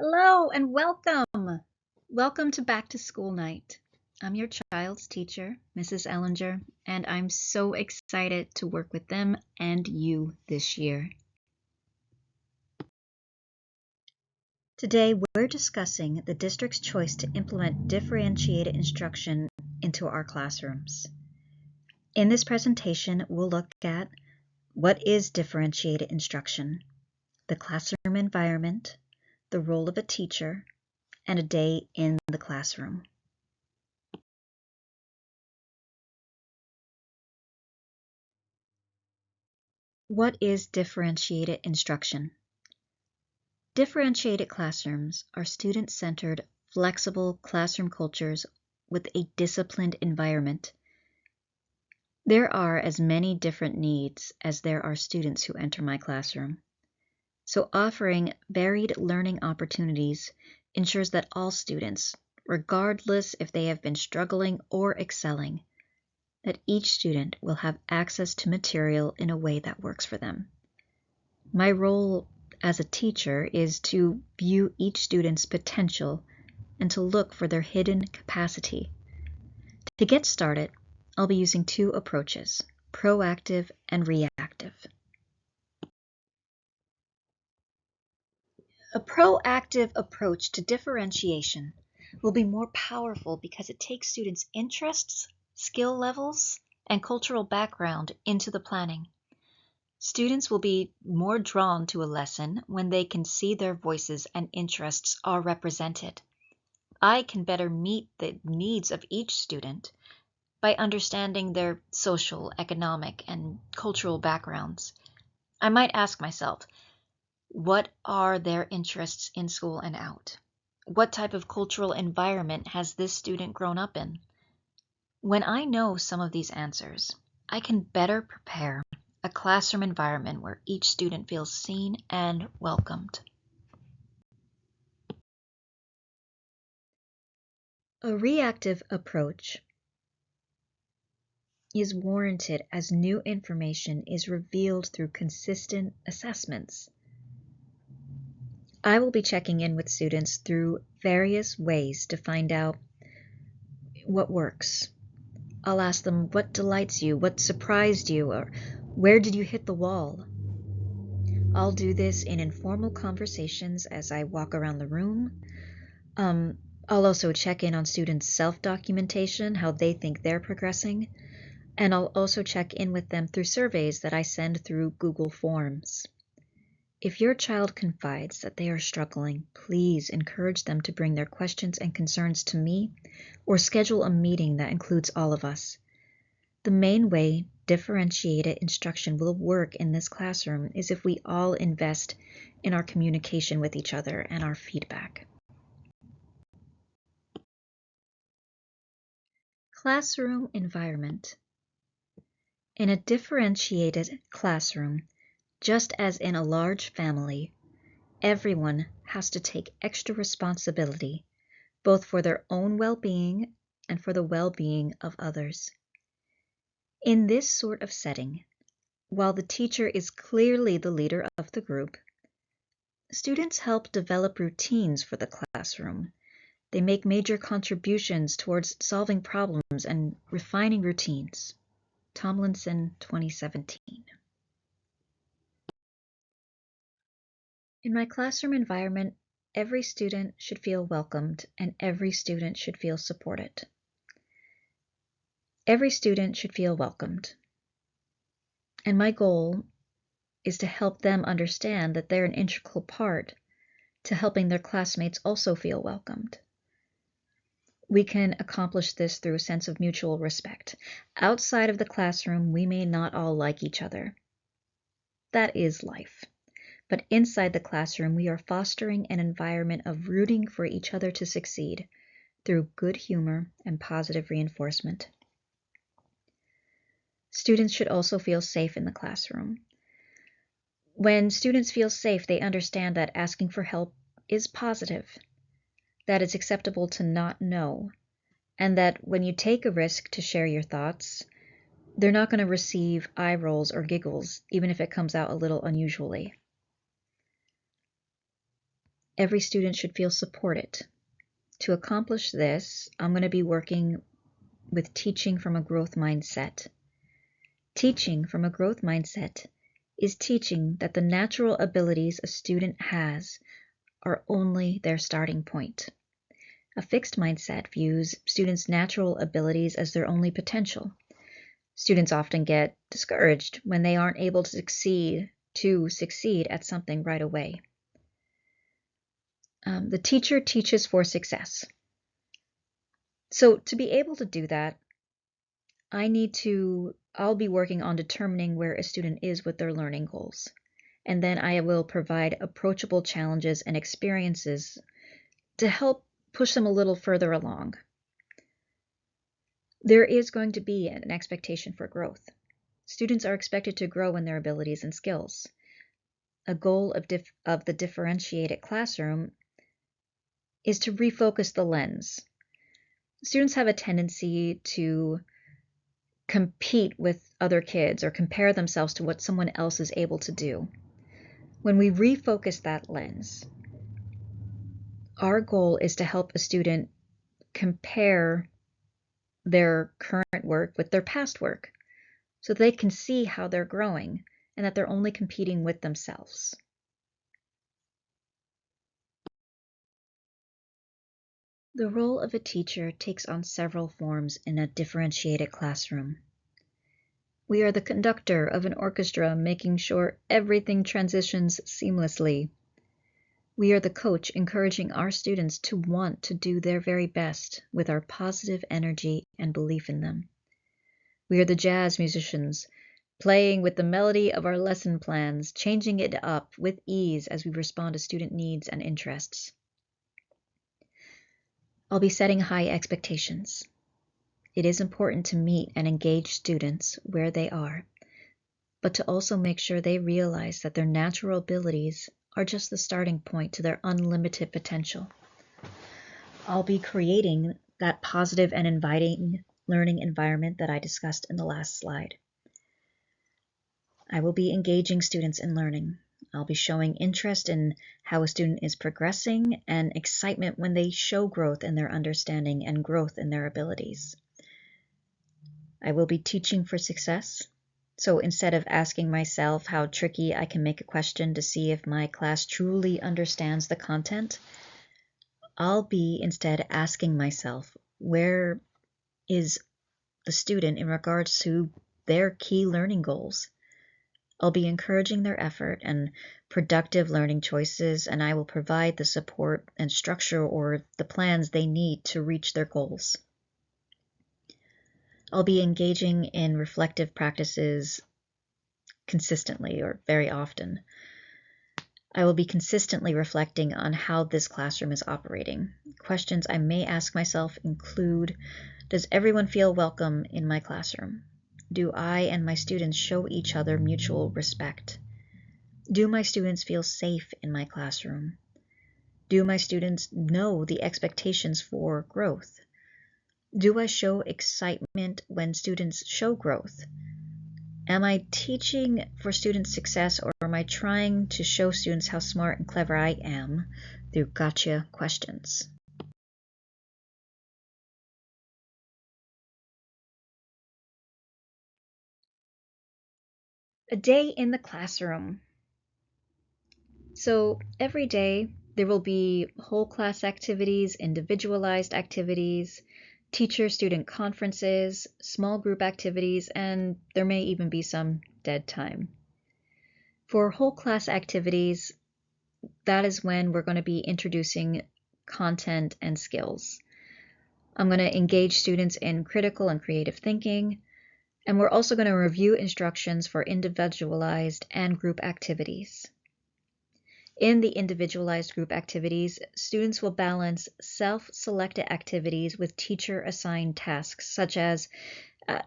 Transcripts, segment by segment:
Hello and welcome. Welcome to Back to School Night. I'm your child's teacher, Mrs. Ellinger, and I'm so excited to work with them and you this year. Today, we're discussing the district's choice to implement differentiated instruction into our classrooms. In this presentation, we'll look at what is differentiated instruction, the classroom environment, the role of a teacher, and a day in the classroom. What is differentiated instruction? Differentiated classrooms are student-centered, flexible classroom cultures with a disciplined environment. There are as many different needs as there are students who enter my classroom. So offering varied learning opportunities ensures that all students, regardless if they have been struggling or excelling, that each student will have access to material in a way that works for them. My role as a teacher is to view each student's potential and to look for their hidden capacity. To get started, I'll be using two approaches, proactive and reactive. A proactive approach to differentiation will be more powerful because it takes students' interests, skill levels, and cultural background into the planning. Students will be more drawn to a lesson when they can see their voices and interests are represented. I can better meet the needs of each student by understanding their social, economic, and cultural backgrounds. I might ask myself, what are their interests in school and out? What type of cultural environment has this student grown up in? When I know some of these answers, I can better prepare a classroom environment where each student feels seen and welcomed. A reactive approach is warranted as new information is revealed through consistent assessments. I will be checking in with students through various ways to find out what works. I'll ask them what delights you, what surprised you, or where did you hit the wall? I'll do this in informal conversations as I walk around the room. I'll also check in on students' self-documentation, how they think they're progressing, and I'll also check in with them through surveys that I send through Google Forms. If your child confides that they are struggling, please encourage them to bring their questions and concerns to me or schedule a meeting that includes all of us. The main way differentiated instruction will work in this classroom is if we all invest in our communication with each other and our feedback. Classroom environment. In a differentiated classroom, just as in a large family, everyone has to take extra responsibility, both for their own well-being and for the well-being of others. In this sort of setting, while the teacher is clearly the leader of the group, students help develop routines for the classroom. They make major contributions towards solving problems and refining routines. Tomlinson, 2017. In my classroom environment, every student should feel welcomed and every student should feel supported. Every student should feel welcomed. And my goal is to help them understand that they're an integral part to helping their classmates also feel welcomed. We can accomplish this through a sense of mutual respect. Outside of the classroom, we may not all like each other. That is life. But inside the classroom, we are fostering an environment of rooting for each other to succeed through good humor and positive reinforcement. Students should also feel safe in the classroom. When students feel safe, they understand that asking for help is positive, that it's acceptable to not know, and that when you take a risk to share your thoughts, they're not going to receive eye rolls or giggles, even if it comes out a little unusually. Every student should feel supported. To accomplish this, I'm going to be working with teaching from a growth mindset. Teaching from a growth mindset is teaching that the natural abilities a student has are only their starting point. A fixed mindset views students' natural abilities as their only potential. Students often get discouraged when they aren't able to succeed at something right away. The teacher teaches for success. So to be able to do that, I'll be working on determining where a student is with their learning goals. And then I will provide approachable challenges and experiences to help push them a little further along. There is going to be an expectation for growth. Students are expected to grow in their abilities and skills. A goal of the differentiated classroom is to refocus the lens. Students have a tendency to compete with other kids or compare themselves to what someone else is able to do. When we refocus that lens, our goal is to help a student compare their current work with their past work so they can see how they're growing and that they're only competing with themselves. The role of a teacher takes on several forms in a differentiated classroom. We are the conductor of an orchestra, making sure everything transitions seamlessly. We are the coach, encouraging our students to want to do their very best with our positive energy and belief in them. We are the jazz musicians, playing with the melody of our lesson plans, changing it up with ease as we respond to student needs and interests. I'll be setting high expectations. It is important to meet and engage students where they are, but to also make sure they realize that their natural abilities are just the starting point to their unlimited potential. I'll be creating that positive and inviting learning environment that I discussed in the last slide. I will be engaging students in learning. I'll be showing interest in how a student is progressing and excitement when they show growth in their understanding and growth in their abilities. I will be teaching for success. So instead of asking myself how tricky I can make a question to see if my class truly understands the content, I'll be instead asking myself, where is the student in regards to their key learning goals? I'll be encouraging their effort and productive learning choices, and I will provide the support and structure or the plans they need to reach their goals. I'll be engaging in reflective practices consistently or very often. I will be consistently reflecting on how this classroom is operating. Questions I may ask myself include, does everyone feel welcome in my classroom? Do I and my students show each other mutual respect? Do my students feel safe in my classroom? Do my students know the expectations for growth? Do I show excitement when students show growth? Am I teaching for student success, or am I trying to show students how smart and clever I am through gotcha questions? A day in the classroom. So every day there will be whole class activities, individualized activities, teacher-student conferences, small group activities, and there may even be some dead time. For whole class activities, that is when we're going to be introducing content and skills. I'm going to engage students in critical and creative thinking, and we're also going to review instructions for individualized and group activities. In the individualized group activities, students will balance self-selected activities with teacher-assigned tasks, such as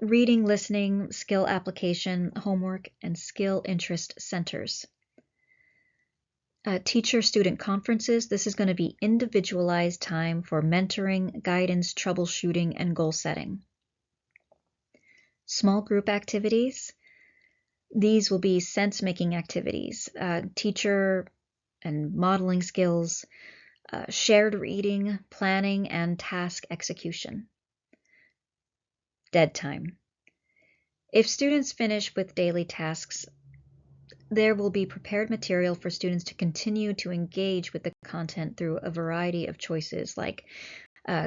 reading, listening, skill application, homework, and skill interest centers. Teacher-student conferences, this is going to be individualized time for mentoring, guidance, troubleshooting, and goal setting. Small group activities, these will be sense-making activities. Teacher and modeling skills, shared reading, planning, and task execution. Dead time. If students finish with daily tasks, there will be prepared material for students to continue to engage with the content through a variety of choices like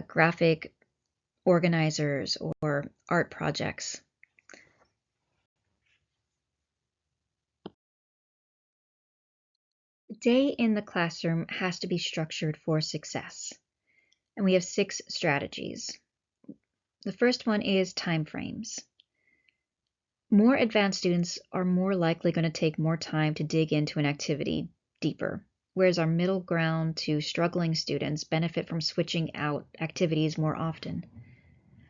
graphic organizers or art projects. Day in the classroom has to be structured for success, and we have 6 strategies. The first one is time frames. More advanced students are more likely going to take more time to dig into an activity deeper, whereas our middle ground to struggling students benefit from switching out activities more often.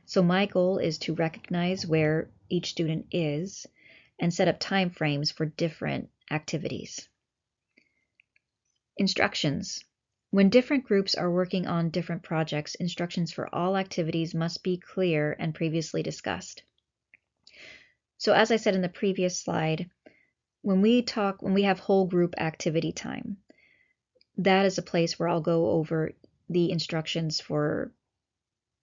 So my goal is to recognize where each student is and set up time frames for different activities. Instructions. When different groups are working on different projects, instructions for all activities must be clear and previously discussed. So as I said in the previous slide, when we have whole group activity time, that is a place where I'll go over the instructions for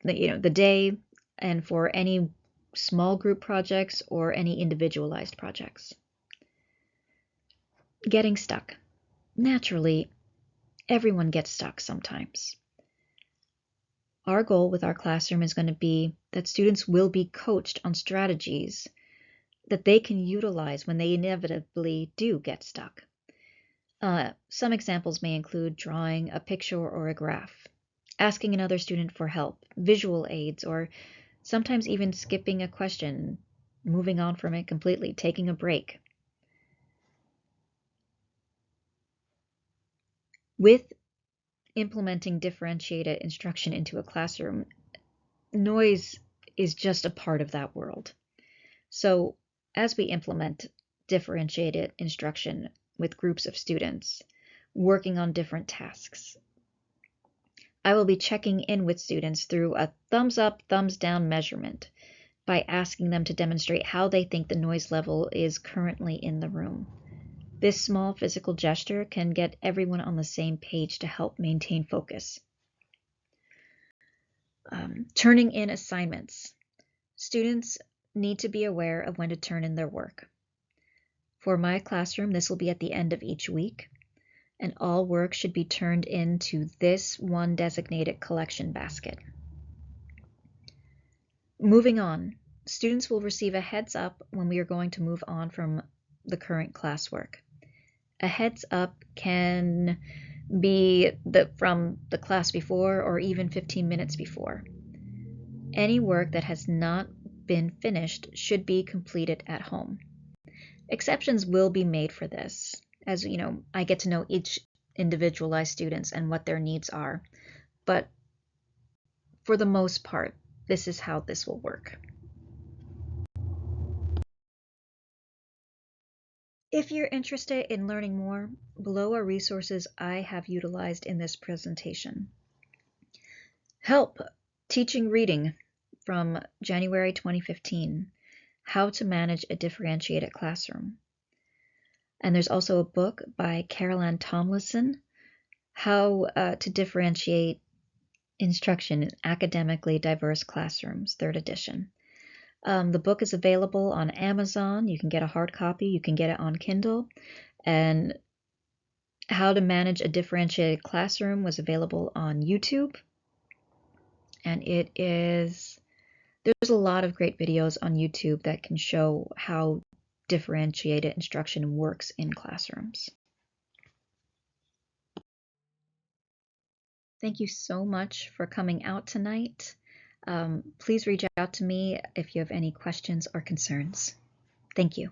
the day and for any small group projects or any individualized projects. Getting stuck. Naturally, everyone gets stuck sometimes. Our goal with our classroom is going to be that students will be coached on strategies that they can utilize when they inevitably do get stuck. Some examples may include drawing a picture or a graph, asking another student for help, visual aids, or sometimes even skipping a question, moving on from it completely, taking a break. With implementing differentiated instruction into a classroom, noise is just a part of that world. So as we implement differentiated instruction with groups of students working on different tasks, I will be checking in with students through a thumbs up, thumbs down measurement by asking them to demonstrate how they think the noise level is currently in the room. This small physical gesture can get everyone on the same page to help maintain focus. Turning in assignments. Students need to be aware of when to turn in their work. For my classroom, this will be at the end of each week, and all work should be turned into this one designated collection basket. Moving on, students will receive a heads up when we are going to move on from the current classwork. A heads up can be from the class before or even 15 minutes before. Any work that has not been finished should be completed at home. Exceptions will be made for this, as I get to know each individualized students and what their needs are. But for the most part, this is how this will work. If you're interested in learning more, below are resources I have utilized in this presentation. Help! Teaching Reading from January 2015, How to Manage a Differentiated Classroom. And there's also a book by Carol Ann Tomlinson, How to Differentiate Instruction in Academically Diverse Classrooms, 3rd edition. The book is available on Amazon. You can get a hard copy. You can get it on Kindle. And How to Manage a Differentiated Classroom was available on YouTube. And there's a lot of great videos on YouTube that can show how differentiated instruction works in classrooms. Thank you so much for coming out tonight. Please reach out to me if you have any questions or concerns. Thank you.